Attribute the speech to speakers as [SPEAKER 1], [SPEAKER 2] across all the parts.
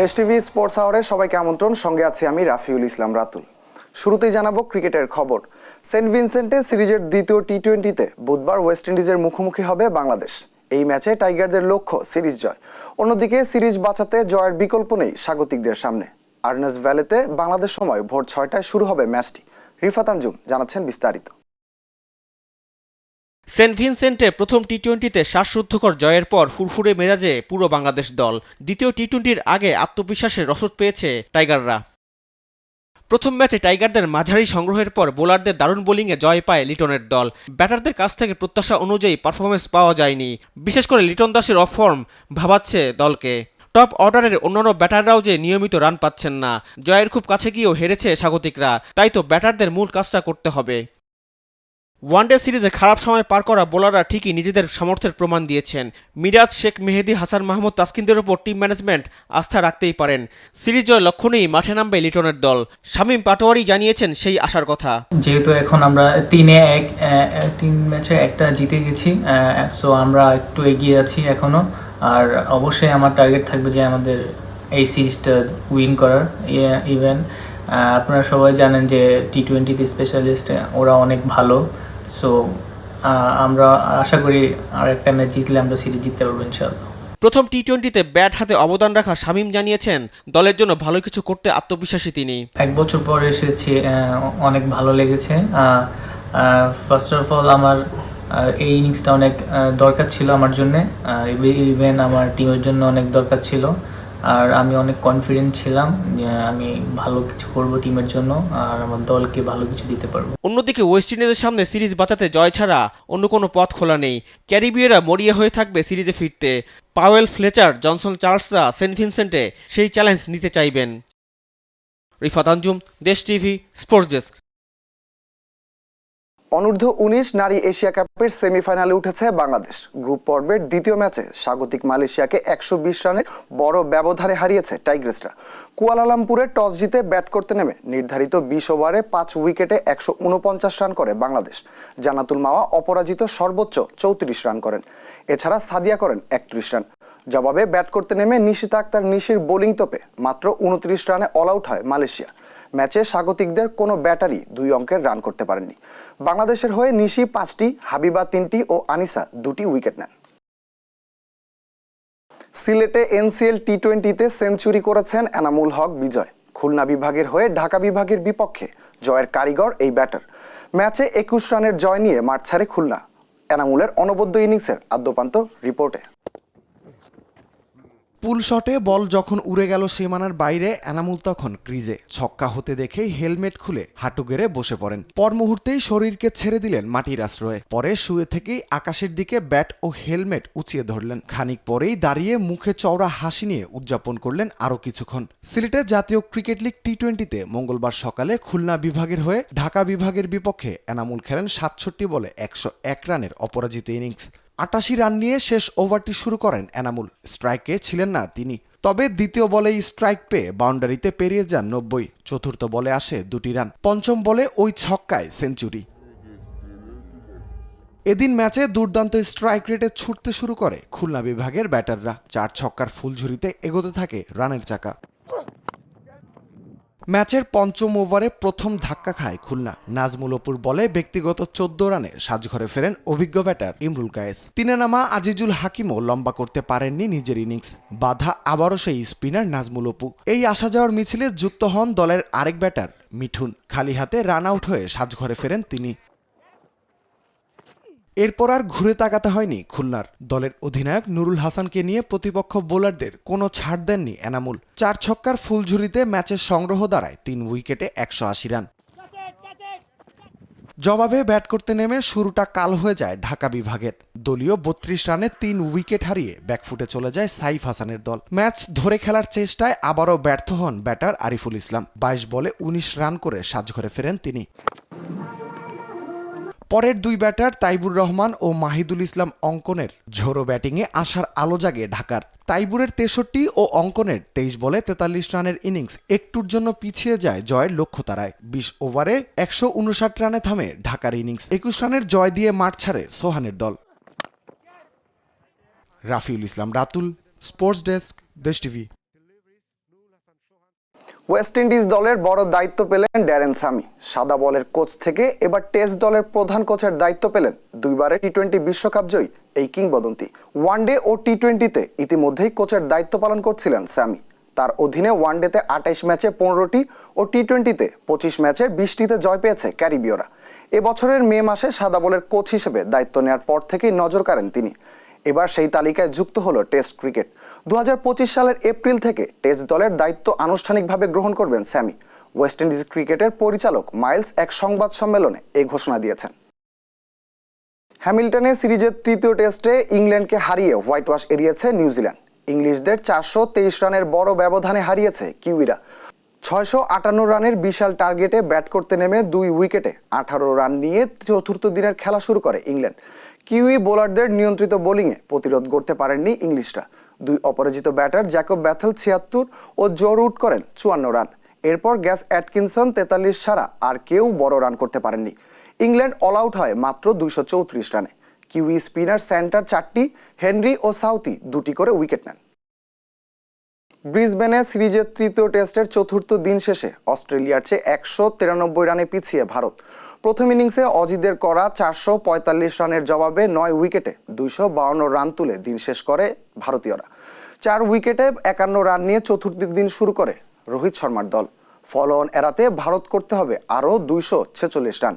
[SPEAKER 1] দেশ TV sports আওয়ারে সবাইকে আমন্ত্রণ। সঙ্গে আছি আমি রাফিউল ইসলাম রাতুল। শুরুতেই জানাবো ক্রিকেটের খবর। সেন্ট ভিনসেন্টে সিরিজের দ্বিতীয় টি-20তে বুধবার ওয়েস্ট ইন্ডিজের মুখোমুখি হবে বাংলাদেশ। এই ম্যাচে টাইগারদের লক্ষ্য সিরিজ জয়। অন্যদিকে সিরিজ বাঁচাতে জয়ের বিকল্প নেই স্বাগতিকদের সামনে। আর্নেস ভ্যালিতে বাংলাদেশ সময় ভোর 6টায় শুরু হবে ম্যাচটি। রিফাত আঞ্জুম জানাচ্ছেন বিস্তারিত।
[SPEAKER 2] সেন্ট ভিনসেন্টে প্রথম টি-20তে শ্বাসরুদ্ধকর জয়ের পর ফুরফুরে মেজাজে পুরো বাংলাদেশ দল। দ্বিতীয় টি-20-র আগে আত্মবিশ্বাসের রসদ পেয়েছে টাইগাররা। প্রথম ম্যাচে টাইগারদের মাঝারি সংগ্রহের পর বোলারদের দারুণ বোলিংয়ে জয় পায় লিটনের দল। ব্যাটারদের কাছ থেকে প্রত্যাশা অনুযায়ী পারফরমেন্স পাওয়া যায়নি। বিশেষ করে লিটন দাসের অফ ফর্ম ভাবাচ্ছে দলকে। টপ অর্ডারের অন্যান্য ব্যাটাররাও যে নিয়মিত রান পাচ্ছেন না। জয়ের খুব কাছে গিয়েও হেরেছে স্বাগতিকরা, তাই তো ব্যাটারদের মূল কাজটা করতে হবে। ওয়ানডে সিরিজে খারাপ সময় পার করা বোলাররা ঠিকই নিজেদের সামর্থ্যের প্রমাণ দিয়েছেন। মিরাজ, শেখ মেহেদী, হাসান মাহমুদ, তাসকিনদের উপর টিম ম্যানেজমেন্ট আস্থা রাখতেই পারেন। সিরিজ জয় লক্ষ্য নিয়েই মাঠে নামবে লিটনের দল। শামীম পাটোয়ারি জানিয়েছেন সেই আশার কথা।
[SPEAKER 3] যেহেতু এখন আমরা 3 ম্যাচে একটা জিতে গেছি, সো আমরা একটু এগিয়ে আছি এখনো। আর অবশ্যই আমার টার্গেট থাকবে যে আমাদের এই সিরিজটা উইন করার। ইভেন আপনারা সবাই জানেন যে টি-20তে স্পেশালিস্ট ওরা অনেক ভালো। সো আমরা আশা করি আর একটা ম্যাচ জিতলে আমরা সিরিজ জিততে পারবো ইনশাআল্লাহ।
[SPEAKER 2] প্রথম টি-20তে ব্যাট হাতে অবদান রাখা শামীম জানিয়েছেন দলের জন্য ভালো কিছু করতে আত্মবিশ্বাসী তিনি।
[SPEAKER 3] 1 বছর পর এসেছি, অনেক ভালো লেগেছে। ফার্স্ট অফ অল আমার এই ইনিংসটা অনেক দরকার ছিল আমার জন্য, ইভেন আমার টিমের জন্য অনেক দরকার ছিল। আর আমি অনেক কনফিডেন্ট ছিলাম যে আমি ভালো কিছু করব টিমের জন্য আর আমার দলকে ভালো কিছু দিতে পারবো।
[SPEAKER 2] অন্যদিকে ওয়েস্ট ইন্ডিজের সামনে সিরিজ বাঁচাতে জয় ছাড়া অন্য কোনো পথ খোলা নেই। ক্যারিবীয়রা মরিয়া হয়ে থাকবে সিরিজে ফিরতে। পাওয়েল, ফ্লেচার, জনসন, চার্লসরা সেন্ট ভিনসেন্টে সেই চ্যালেঞ্জ নিতে চাইবেন। রিফাত আঞ্জুম, দেশ টিভি, স্পোর্টস ডেস্ক।
[SPEAKER 1] অনূর্ধ্ব-19 নারী এশিয়া কাপের সেমিফাইনালে উঠেছে বাংলাদেশ। গ্রুপ পর্বের দ্বিতীয় ম্যাচে স্বাগতিক মালয়েশিয়াকে 120 রানের বড় ব্যবধানে হারিয়েছে টাইগ্রেসরা। কুয়ালালামপুরে টস জিতে ব্যাট করতে নেমে নির্ধারিত 20 ওভারে 5 উইকেটে 149 রান করে বাংলাদেশ। জান্নাতুল মাওয়া অপরাজিত সর্বোচ্চ 34 রান করেন। এছাড়া সাদিয়া করেন 31 রান। জবাবে ব্যাট করতে নেমে নিশিতা আক্তার নিশির বোলিং তোপে মাত্র 29 রানে অল আউট হয় মালয়েশিয়া। ম্যাচে স্বাগতিকদের কোনো ব্যাটারই 2 অঙ্কের রান করতে পারেননি। বাংলাদেশের হয়ে নিশি 5টি, হাবিবা 3টি ও আনিসা 2টি উইকেট নেন। সিলেটে এনসিএল টি-20তে সেঞ্চুরি করেছেন এনামুল হক বিজয়। খুলনা বিভাগের হয়ে ঢাকা বিভাগের বিপক্ষে জয়ের কারিগর এই ব্যাটার। ম্যাচে 21 রানের জয় নিয়ে মাঠ ছাড়ে খুলনা। এনামুলের অনবদ্য ইনিংসের আদ্যপান্ত রিপোর্টে।
[SPEAKER 4] পুল শটে বল যখন উড়ে গেল সীমানার বাইরে, এনামুল তখন ক্রিজে। ছক্কা হতে দেখেই হেলমেট খুলে হাঁটু গেড়ে বসে পড়েন। পর মুহূর্তেই শরীরকে ছেড়ে দিলেন মাটির আশ্রয়ে। পরে শুয়ে থেকেই আকাশের দিকে ব্যাট ও হেলমেট উঁচিয়ে ধরলেন। খানিক পরেই দাঁড়িয়ে মুখে চওড়া হাসি নিয়ে উদযাপন করলেন আরও কিছুক্ষণ। সিলেটের জাতীয় ক্রিকেট লিগ টি-20তে মঙ্গলবার সকালে খুলনা বিভাগের হয়ে ঢাকা বিভাগের বিপক্ষে এনামুল খেলেন 67 বলে 101 রানের অপরাজিত ইনিংস। 88 রান নিয়ে শেষ ওভারটি শুরু করেন এনামুল। স্ট্রাইকে ছিলেন না তিনি, তবে দ্বিতীয় বলেই স্ট্রাইক পেয়ে বাউন্ডারিতে পেরিয়ে যান 90। চতুর্থ বলে আসে 2টি রান। পঞ্চম বলে ওই ছক্কায় সেঞ্চুরি। এদিন ম্যাচে দুর্দান্ত স্ট্রাইক রেটে ছুটতে শুরু করে খুলনা বিভাগের ব্যাটাররা। 4 ছক্কার ফুলঝুরিতে এগোতে থাকে রানের চাকা। ম্যাচের পঞ্চম ওভারে প্রথম ধাক্কা খায় খুলনা। নাজমুল অপুর বলে ব্যক্তিগত 14 রানে সাজঘরে ফেরেন অভিজ্ঞ ব্যাটার ইমরুল কায়েস। তিনে নামা আজিজুল হাকিমও লম্বা করতে পারেননি নিজের ইনিংস। বাধা আবারও সেই স্পিনার নাজমুল অপু। এই আসা যাওয়ার মিছিলে যুক্ত হন দলের আরেক ব্যাটার মিঠুন। খালি হাতে রান আউট হয়ে সাজঘরে ফেরেন তিনি। এরপর আর ঘুরে তাকাতে হয়নি খুলনার। দলের অধিনায়ক নুরুল হাসানকে নিয়ে প্রতিপক্ষ বোলারদের কোনো ছাড় দেননি এনামুল। 4 ছক্কার ফুলঝুরিতে ম্যাচের সংগ্রহ দাঁড়ায় 3 উইকেটে 180 রান। জবাবে ব্যাট করতে নেমে শুরুটা কাল হয়ে যায় ঢাকা বিভাগের। দলীয় 32 রানে 3 উইকেট হারিয়ে ব্যাকফুটে চলে যায় সাইফ হাসানের দল। ম্যাচ ধরে খেলার চেষ্টায় আবারও ব্যর্থ হন ব্যাটার আরিফুল ইসলাম। 22 বলে 19 রান করে সাজঘরে ফেরেন তিনি। পরের 2 ব্যাটার তাইবুর রহমান ও মাহিদুল ইসলাম অঙ্কনের ঝোড়ো ব্যাটিংয়ে আসার আলো জাগে ঢাকার। তাইবুরের 63 ও অঙ্কনের 23 বলে 43 রানের ইনিংস একটুর জন্য পিছিয়ে যায় জয়ের লক্ষ্য তারায়। 20 ওভারে 159 রানে থামে ঢাকার ইনিংস। 21 রানের জয় দিয়ে মাঠ ছাড়ে সোহানের দল। রাফিউল ইসলাম রাতুল, স্পোর্টস ডেস্ক, দেশ টিভি।
[SPEAKER 1] ওয়েস্ট ইন্ডিজ দলের বড় দায়িত্ব পেলেন ড্যারেন সামি। সাদা বলের কোচ থেকে এবার টেস্ট দলের প্রধান কোচের দায়িত্ব পেলেন দুইবারের টি-20 বিশ্বকাপ জয়ী এই কিংবদন্তি। ওয়ানডে ও টি-20তে ইতিমধ্যেই কোচের দায়িত্ব পালন করছিলেন সামি। তার অধীনে ওয়ানডেতে 28 ম্যাচে 15টি ও টি-20তে 25 ম্যাচের 20টিতে জয় পেয়েছে ক্যারিবীয়রা। এবছরের মে মাসে সাদা বলের কোচ হিসেবে দায়িত্ব নেওয়ার পর থেকেই নজর কাড়েন তিনি। এবার সেই তালিকায় যুক্ত হলো টেস্ট ক্রিকেট। 2025 সালের এপ্রিল থেকে টেস্ট দলের দায়িত্ব আনুষ্ঠানিকভাবে গ্রহণ করবেন স্যামি। ওয়েস্ট ইন্ডিজ ক্রিকেটের পরিচালক মাইলস এক সংবাদ সম্মেলনে এই ঘোষণা দিয়েছেন। হ্যামিল্টনে সিরিজের তৃতীয় টেস্টে ইংল্যান্ডকে হারিয়ে হোয়াইট ওয়াশ এড়িয়েছে নিউজিল্যান্ড। ইংলিশদের 423 রানের বড় ব্যবধানে হারিয়েছে কিউইরা। 658 রানের বিশাল টার্গেটে ব্যাট করতে নেমে 2 উইকেটে 18 রান নিয়ে চতুর্থ দিনের খেলা শুরু করে ইংল্যান্ড। কিউই বোলারদের নিয়ন্ত্রিত বোলিংয়ে প্রতিরোধ করতে পারেননি ইংলিশরা। 2 অপরাজিত ব্যাটার জ্যাকব ব্যাথেল 76 ও জো রুট করেন 54 রান। এরপর গ্যাস অ্যাটকিনসন 43 ছাড়া আর কেউ বড় রান করতে পারেননি। ইংল্যান্ড অল আউট হয় মাত্র 234 রানে। কিউই স্পিনার সেন্টার 4টি, হেনরি ও সাউথি 2টি করে উইকেট নেন। ব্রিসবেনে সিরিজের তৃতীয় টেস্টের চতুর্থ দিন শেষে অস্ট্রেলিয়ার চেয়ে 193 রানে পিছিয়ে ভারত। প্রথম ইনিংসে অজিদের করা 445 রানের জবাবে 9 উইকেটে 252 রান তুলে দিন শেষ করে ভারতীয়রা। 4 উইকেটে 51 রান নিয়ে চতুর্থ দিন শুরু করে রোহিত শর্মার দল। ফলো অন এড়াতে ভারত করতে হবে আরও 246 রান।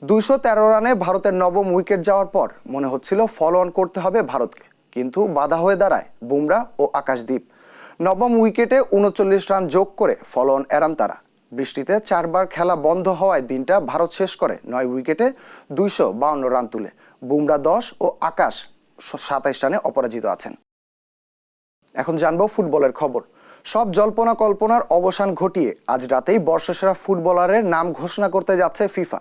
[SPEAKER 1] 213 রানে ভারতের নবম উইকেট যাওয়ার পর মনে হচ্ছিল ফলো অন করতে হবে ভারতকে, কিন্তু বাধা হয়ে দাঁড়ায় বুমরা ও আকাশদীপ। নবম উইকেটে 39 রান যোগ করে ফলো অন এড়ান তারা। বৃষ্টিতে 4 বার খেলা বন্ধ হওয়ায় দিনটা ভারত শেষ করে 9 উইকেটে 252 রান তুলে। বুমরা 10 ও আকাশ 27 রানে অপরাজিত আছেন। এখন জানবো ফুটবলের খবর। সব জল্পনা কল্পনার অবসান ঘটিয়ে আজ রাতেই বর্ষসেরা ফুটবলারের নাম ঘোষণা করতে যাচ্ছে ফিফা।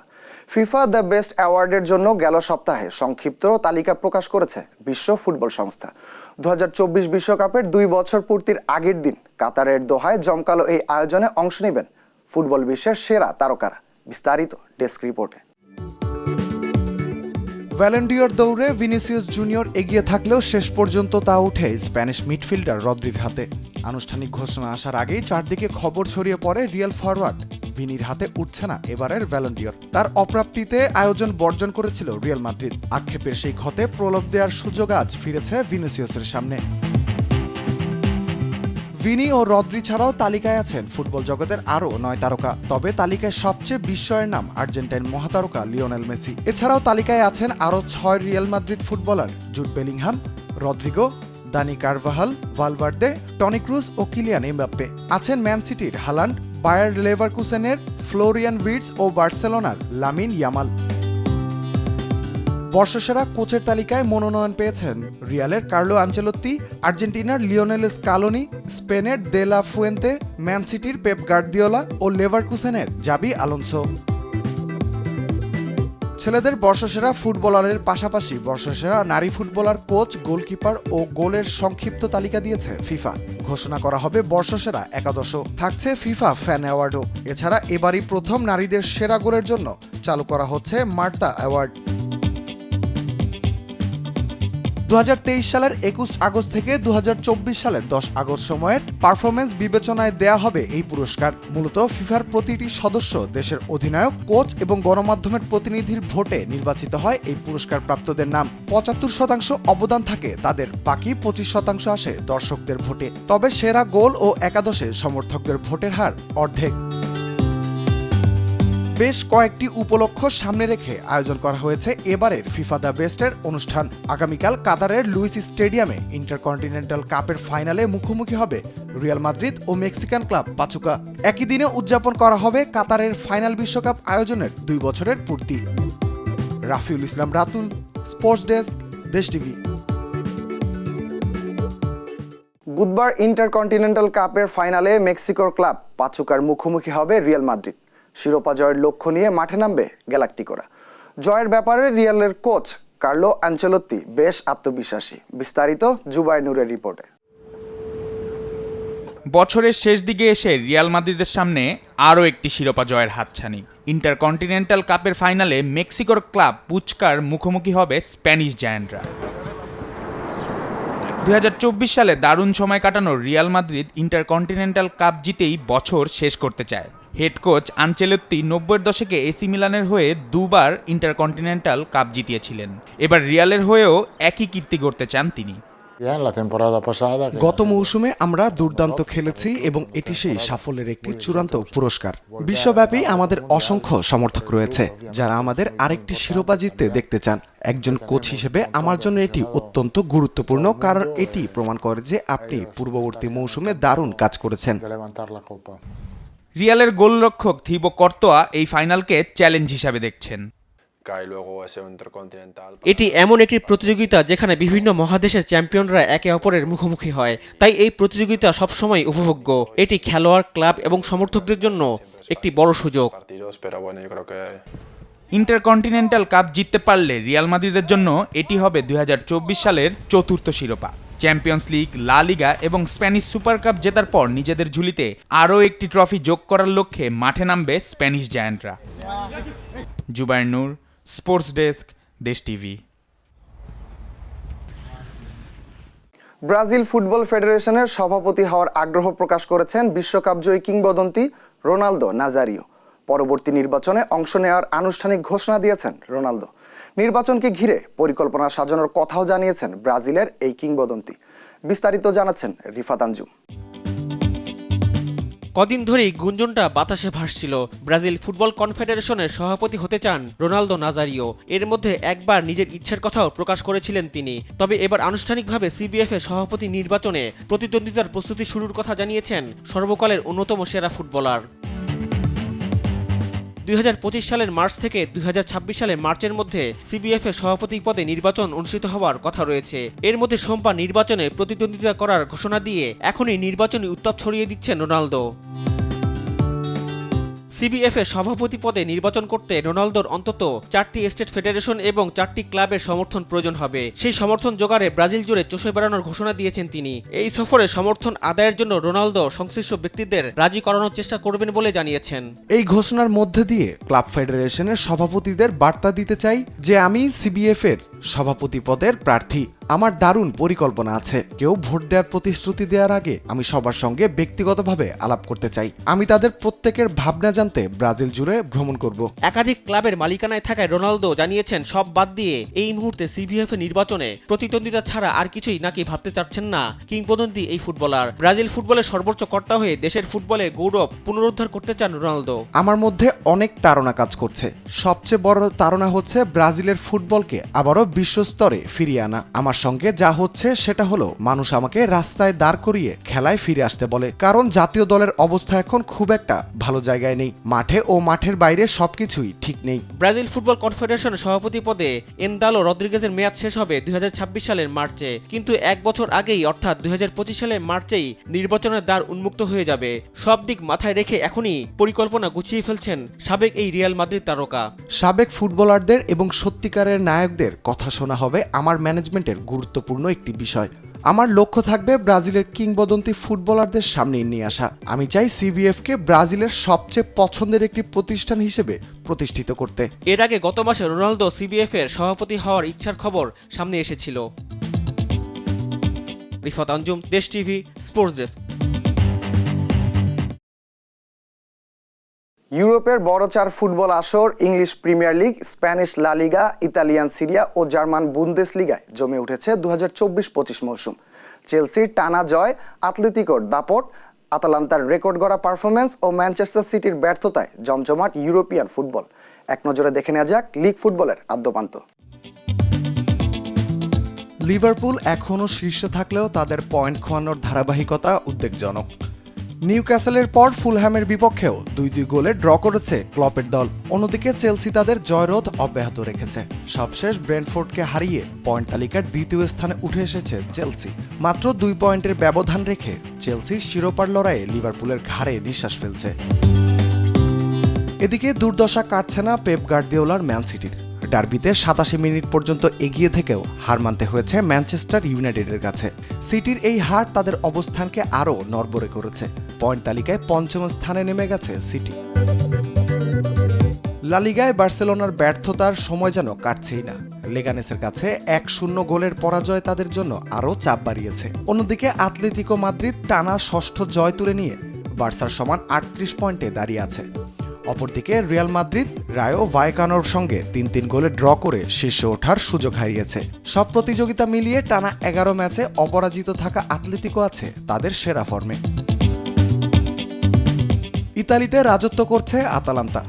[SPEAKER 1] ফিফা দ্য বেস্ট অ্যাওয়ার্ডের জন্য গেল সপ্তাহে সংক্ষিপ্ত তালিকা প্রকাশ করেছে বিশ্ব ফুটবল সংস্থা। 2024 বিশ্বকাপের 2 বছর পূর্তির আগের দিন কাতারের দোহায় জমকালো এই আয়োজনে অংশ নেবেন ফুটবল বিশ্বের সেরা তারকারা। বিস্তারিত ডেস্ক রিপোর্টে।
[SPEAKER 4] ব্যালন ডিওর দৌড়ে ভিনিসিয়াস জুনিয়র এগিয়ে থাকলেও শেষ পর্যন্ত তা উঠে স্প্যানিশ মিডফিল্ডার রদ্রির হাতে। আনুষ্ঠানিক ঘোষণা আসার আগেই চারদিকে খবর ছড়িয়ে পড়ে রিয়াল ফরওয়ার্ড ভিনির হাতে উঠছে না এবারের ব্যালন ডিওর। তার অপ্রাপ্তিতে আয়োজন বর্জন করেছিল রিয়াল মাদ্রিদ। আক্ষেপের সেই ক্ষতে প্রলোভ দেওয়ার সুযোগ আজ ফিরেছে ভিনিসিয়াসের সামনে। ভিনি ও রদ্রি ছাড়াও তালিকায় আছেন ফুটবল জগতের আরও 9 তারকা। তবে তালিকায় সবচেয়ে বিস্ময়ের নাম আর্জেন্টাইন মহাতারকা লিওনেল মেসি। এছাড়াও তালিকায় আছেন আরও 6 Real Madrid footballer Jude Bellingham, Rodrygo, Dani Carvajal, Valverde, Toni Kroos ও কিলিয়ান এমবাপ্পে। আছেন ম্যান সিটির হালান্ড, বায়ার লেভারকুসেনের ফ্লোরিয়ান ভির্টস ও বার্সেলোনার লামিন ইয়ামাল। বর্ষসেরা কোচের তালিকায় মনোনয়ন পেয়েছেন রিয়ালের কার্লো আনচেলত্তি, আর্জেন্টিনার লিওনেল স্কালোনি, স্পেনের দে লা ফুয়েন্তে, ম্যান সিটির পেপ গার্দিওলা ও লেভারকুসেনের জাবি আলোনসো। ছেলেদের বর্ষসেরা ফুটবলারের পাশাপাশি বর্ষসেরা নারী ফুটবলার, কোচ, গোলকিপার ও গোলের সংক্ষিপ্ত তালিকা দিয়েছে ফিফা। ঘোষণা করা হবে বর্ষসেরা একাদশও। থাকছে ফিফা ফ্যান অ্যাওয়ার্ডও। এছাড়া এবারই প্রথম নারীদের সেরা গোলের জন্য চালু করা হচ্ছে মার্তা অ্যাওয়ার্ড। 2023 সালের 21 আগস্ট থেকে 2024 সালের 10 আগস্ট সময়ের পারফরমেন্স বিবেচনায় দেয়া হবে এই পুরস্কার। মূলত ফিফার প্রতিটি সদস্য দেশের অধিনায়ক, কোচ এবং গণমাধ্যমের প্রতিনিধির ভোটে নির্বাচিত হয় এই পুরস্কার প্রাপ্তদের নাম। 75% অবদান থাকে তাদের, বাকি 25% আসে দর্শকদের ভোটে। তবে সেরা গোল ও একাদশে সমর্থকদের ভোটের হার অর্ধেক। বেশ কয়েকটি উপলক্ষ সামনে রেখে আয়োজন করা হয়েছে এবারের ফিফা দ্য বেস্টের অনুষ্ঠান। আগামীকাল কাতারের লুইস স্টেডিয়ামে ইন্টারকন্টিনেন্টাল কাপের ফাইনালে মুখোমুখি হবে রিয়াল মাদ্রিদ ও মেক্সিকান ক্লাব পাচুকা। একই দিনে উদযাপন করা হবে কাতারের ফাইনাল বিশ্বকাপ আয়োজনের 2 বছরের পূর্তি। রাফিউল ইসলাম রাতুল, স্পোর্টস ডেস্ক, দেশ টিভি।
[SPEAKER 1] বুধবার ইন্টারকন্টিনেন্টাল কাপের ফাইনালে মেক্সিকোর ক্লাব পাচুকার মুখোমুখি হবে রিয়াল মাদ্রিদ। শিরোপা জয়ের লক্ষ্য নিয়ে মাঠে নামবে গ্যালাক্টিকোরা। জয়ের ব্যাপারে রিয়ালের কোচ কার্লো আনচেলত্তি বেশ আত্মবিশ্বাসী। বিস্তারিত জুবাই নূরের রিপোর্টে।
[SPEAKER 5] বছরের শেষ দিকে এসে রিয়াল মাদ্রিদের সামনে আরও একটি শিরোপা জয়ের হাতছানি। ইন্টারকন্টিনেন্টাল কাপের ফাইনালে মেক্সিকোর ক্লাব পুচকার মুখোমুখি হবে স্প্যানিশ জায়ান্টরা। 2024 সালে দারুণ সময় কাটানোর রিয়াল মাদ্রিদ ইন্টারকন্টিনেন্টাল কাপ জিতেই বছর শেষ করতে চায়। হেড কোচ আনচেলত্তি 90-এর দশকে এসি মিলানের হয়ে দুবার ইন্টারকন্টিনেন্টাল কাপ জিতিয়েছিলেন। এবার রিয়ালের হয়েও একই কীর্তি গড়তে চান তিনি।
[SPEAKER 4] গত মৌসুমে আমরা দুর্দান্ত খেলেছি এবং এটি সেই সাফল্যের একটি চূড়ান্ত পুরস্কার। বিশ্বব্যাপী আমাদের অসংখ্য সমর্থক রয়েছে যারা আমাদের আরেকটি শিরোপা জিততে দেখতে চান। একজন কোচ হিসেবে আমার জন্য এটি অত্যন্ত গুরুত্বপূর্ণ, কারণ এটি প্রমাণ করে যে আপনি পূর্ববর্তী মৌসুমে দারুণ কাজ করেছেন।
[SPEAKER 5] রিয়ালের গোলরক্ষক থিবো কর্তোয়া এই ফাইনালকে চ্যালেঞ্জ হিসাবে দেখছেন।
[SPEAKER 2] এটি এমন একটি প্রতিযোগিতা যেখানে বিভিন্ন মহাদেশের চ্যাম্পিয়নরা একে অপরের মুখোমুখি হয়, তাই এই প্রতিযোগিতা সবসময় উপভোগ্য। এটি খেলোয়াড়, ক্লাব এবং সমর্থকদের জন্য একটি বড় সুযোগ।
[SPEAKER 5] ইন্টারকন্টিনেন্টাল কাপ জিততে পারলে রিয়াল মাদ্রিদের জন্য এটি হবে 2024 সালের চতুর্থ শিরোপা। চ্যাম্পিয়ন্স লিগ, লা লিগা এবং স্প্যানিশ সুপার কাপ জেতার পর নিজেদের ঝুলিতে আরও একটি ট্রফি যোগ করার লক্ষ্যে মাঠে নামবে স্প্যানিশ জায়ান্টরা। জুবায়ের নূর, স্পোর্টস ডেস্ক, দেশ টিভি।
[SPEAKER 1] ব্রাজিল ফুটবল ফেডারেশনের সভাপতি হওয়ার আগ্রহ প্রকাশ করেছেন বিশ্বকাপজয়ী কিংবদন্তি রোনালদো নাজারিও। পরবর্তী নির্বাচনে অংশ নেওয়ার আনুষ্ঠানিক ঘোষণা দিয়েছেন রোনালদো। নির্বাচনকে ঘিরে পরিকল্পনা সাজানোর কথাও জানিয়েছেন ব্রাজিলের এই কিংবদন্তি। বিস্তারিত জানাচ্ছেন রিফাত আঞ্জুম।
[SPEAKER 2] কদিন ধরেই গুঞ্জনটা বাতাসে ভাসছিল, ব্রাজিল ফুটবল কনফেডারেশনের সভাপতি হতে চান রোনালদো নাজারিও। এর মধ্যে একবার নিজের ইচ্ছার কথাও প্রকাশ করেছিলেন তিনি। তবে এবার আনুষ্ঠানিকভাবে সিবিএফ এর সভাপতি নির্বাচনে প্রতিদ্বন্দ্বিতার প্রস্তুতি শুরুর কথা জানিয়েছেন সর্বকালের অন্যতম সেরা ফুটবলার। 2025 সালের মার্চ থেকে 2026 সালের মার্চের মধ্যে সিবিএফ এর সভাপতি পদে নির্বাচন অনুষ্ঠিত হওয়ার কথা রয়েছে। এর মধ্যে সোমবার নির্বাচনে প্রতিদ্বন্দ্বিতা করার ঘোষণা দিয়ে এখনই নির্বাচনী উত্তাপ ছড়িয়ে দিচ্ছেন রোনালদো। সিবিএফ এর সভাপতি পদে নির্বাচন করতে রোনালদোর অন্তত 4টি স্টেট ফেডারেশন এবং 4টি ক্লাবের সমর্থন প্রয়োজন হবে। সেই সমর্থন জোগাড়ে ব্রাজিল জুড়ে চষে বেড়ানোর ঘোষণা দিয়েছেন তিনি। এই সফরে সমর্থন আদায়ের জন্য রোনালদো সংশ্লিষ্ট ব্যক্তিদের রাজি করানোর চেষ্টা করবেন বলে জানিয়েছেন।
[SPEAKER 4] এই ঘোষণার মধ্যে দিয়ে ক্লাব ফেডারেশনের সভাপতিদের বার্তা দিতে চাই যে আমি সিবিএফ এর সভাপতি পদের প্রার্থী। আমার দারুণ পরিকল্পনা আছে। কেউ ভোট দেওয়ার প্রতিশ্রুতি দেওয়ার আগে আমি সবার সঙ্গে ব্যক্তিগতভাবে আলাপ করতে চাই। আমি তাদের প্রত্যেকের ভাবনা জানতে ব্রাজিল জুড়ে ভ্রমণ করব।
[SPEAKER 2] একাধিক ক্লাবের মালিকানায় থাকায় রোনালদো জানিয়েছেন সব বাদ দিয়ে এই মুহূর্তে সিবিএফ এর নির্বাচনে প্রতিদ্বন্দ্বিতা ছাড়া আর কিছুই নাকি ভাবতে চাচ্ছেন না কিংবদন্তি এই ফুটবলার। ব্রাজিল ফুটবলের সর্বোচ্চ কর্তা হয়ে দেশের ফুটবলের গৌরব পুনরুদ্ধার করতে চান রোনালদো।
[SPEAKER 4] আমার মধ্যে অনেক তাড়না কাজ করছে। সবচেয়ে বড় তাড়না হচ্ছে ব্রাজিলের ফুটবলকে আবারও বিশ্বস্তরে ফিরিয়ে আনা। আমার সঙ্গে যা হচ্ছে সেটা হলো মানুষ আমাকে রাস্তায় দাঁড় করিয়ে খেলায় ফিরে আসতে বলে, কারণ জাতীয় দলের অবস্থা এখন খুব একটা ভালো জায়গায় নেই। মাঠে ও মাঠের বাইরে সবকিছুই ঠিক নেই।
[SPEAKER 2] ব্রাজিল ফুটবল কনফেডারেশনের সভাপতি পদে এনদালো রদ্রিগেজের মেয়াদ শেষ হবে 2026 সালের মার্চে, কিন্তু এক বছর আগেই অর্থাৎ 2025 সালের মার্চেই নির্বাচনের দ্বার উন্মুক্ত হয়ে যাবে। সব দিক মাথায় রেখে এখনই পরিকল্পনা গুছিয়ে ফেলছেন সাবেক এই রিয়াল মাদ্রিদ তারকা।
[SPEAKER 4] সাবেক ফুটবলারদের এবং সত্যিকারের নায়কদের কথা শোনা হবে আমার ম্যানেজমেন্টের গুরুত্বপূর্ণ একটি বিষয়। আমার লক্ষ্য থাকবে ব্রাজিলের কিংবদন্তি ফুটবলারদের সামনে নিয়ে আসা। আমি চাই সিবিএফকে ব্রাজিলের সবচেয়ে পছন্দের একটি প্রতিষ্ঠান হিসেবে প্রতিষ্ঠিত করতে।
[SPEAKER 2] এর আগে গত মাসে রোনালদো সিবিএফ এর সভাপতি হওয়ার ইচ্ছার খবর সামনে এসেছিল। রিফাত আঞ্জুম, দেশ টিভি, স্পোর্টস ডেস্ক।
[SPEAKER 1] ইউরোপের বড় 4 ফুটবল আসর ইংলিশ প্রিমিয়ার লিগ, স্প্যানিশ লা লিগা, ইতালিয়ান সিরিয়া ও জার্মান বুন্দেসলিগায় জমে উঠেছে 2024-25 মৌসুম। চেলসির টানা জয়, আতলেতিকোর দাপট, আতালান্তার রেকর্ড গড়া পারফরম্যান্স ও ম্যানচেস্টার সিটির ব্যর্থতায় জমজমাট ইউরোপিয়ান ফুটবল। এক নজরে দেখে নেওয়া যাক লিগ ফুটবলের আদ্যপান্ত।
[SPEAKER 4] লিভারপুল এখনও শীর্ষে থাকলেও তাদের পয়েন্ট খোয়ানোর ধারাবাহিকতা উদ্বেগজনক। নিউক্যাসলের পর ফুলহ্যামের বিপক্ষেও 2-2 গোলে ড্র করেছে ক্লপের দল। অন্যদিকে চেলসি তাদের জয়রোধ অব্যাহত রেখেছে। সবশেষ ব্রেন্টফোর্ডকে হারিয়ে পয়েন্ট তালিকার দ্বিতীয় স্থানে উঠে এসেছে চেলসি। মাত্র 2 পয়েন্টের ব্যবধান রেখে চেলসি শিরোপার লড়াইয়ে লিভারপুলের ঘাড়ে নিঃশ্বাস ফেলছে। এদিকে দুর্দশা কাটছে না পেপ গার্দিওলার ম্যান সিটির। ডার্বিতে 87 মিনিট পর্যন্ত এগিয়ে থেকেও হার মানতে হয়েছে ম্যানচেস্টার ইউনাইটেডের কাছে। সিটির এই হার তাদের অবস্থানকে আরও নড়বড়ে করেছে। পয়েন্ট তালিকায় 5ম স্থানে নেমে গেছে সিটি। লা লিগায় বার্সেলোনার ব্যর্থতার সময় যেন কাটছেই না। লেগানেসের কাছে 1-0 গোলের পরাজয় তাদের জন্য আরও চাপ বাড়িয়েছে। অন্যদিকে আতলেতিকো মাদ্রিদ টানা ষষ্ঠ জয় তুলে নিয়ে বার্সার সমান 38 পয়েন্টে দাঁড়িয়ে আছে। অপরদিকে রিয়াল মাদ্রিদ রায়ো ভায়েকানোর সঙ্গে 3-3 গোলে ড্র করে শীর্ষে ওঠার সুযোগ হারিয়েছে। সব প্রতিযোগিতা মিলিয়ে টানা 11 ম্যাচে অপরাজিত থাকা আতলেতিকো আছে তাদের সেরা ফর্মে। ইতালিতে রাজত্ব করছে আতালান্তা।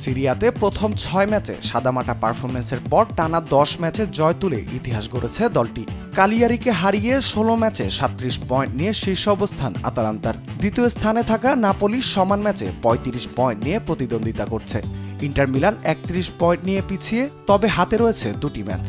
[SPEAKER 4] সিরিয়াতে প্রথম 6 ম্যাচে সাদামাটা পারফরমেন্সের পর টানা 10 ম্যাচে জয় তুলে ইতিহাস গড়েছে দলটি। কালিয়ারিকে হারিয়ে 16 ম্যাচে 37 পয়েন্ট নিয়ে শীর্ষ অবস্থান আতালান্তার। দ্বিতীয় স্থানে থাকা নাপোলি সমান ম্যাচে 35 পয়েন্ট নিয়ে প্রতিদ্বন্দ্বিতা করছে। ইন্টার মিলান 31 পয়েন্ট নিয়ে পিছিয়ে, তবে হাতে রয়েছে 2টি ম্যাচ।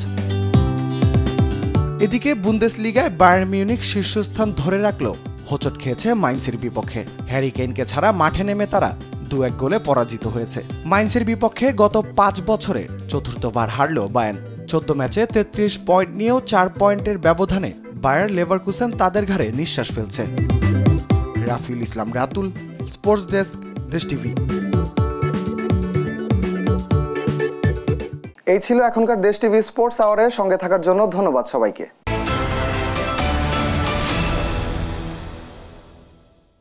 [SPEAKER 4] এদিকে বুন্দেসলিগায় বায়ার্ন মিউনিখ শীর্ষস্থান ধরে রাখলেও হোঁচট খেয়েছে মাইন্সের বিপক্ষে। হ্যারি কেইনকে ছাড়া মাঠে নেমে তারা 2-1 গোলে পরাজিত হয়েছে। মাইন্সের বিপক্ষে গত 5 বছরে চতুর্থবার হারল বায়ার্ন। 14 ম্যাচে 33 পয়েন্ট নিয়েও 4 পয়েন্টের ব্যবধানে বায়ার লেভারকুসেন তাদের ঘাড়ে নিঃশ্বাস ফেলছে। রাফিউল ইসলাম রাতুল, স্পোর্টস ডেস্ক, দেশ টিভি।
[SPEAKER 1] এই ছিল এখনকার দেশ টিভি স্পোর্টস আওয়ারের সঙ্গে থাকার জন্য ধন্যবাদ সবাইকে।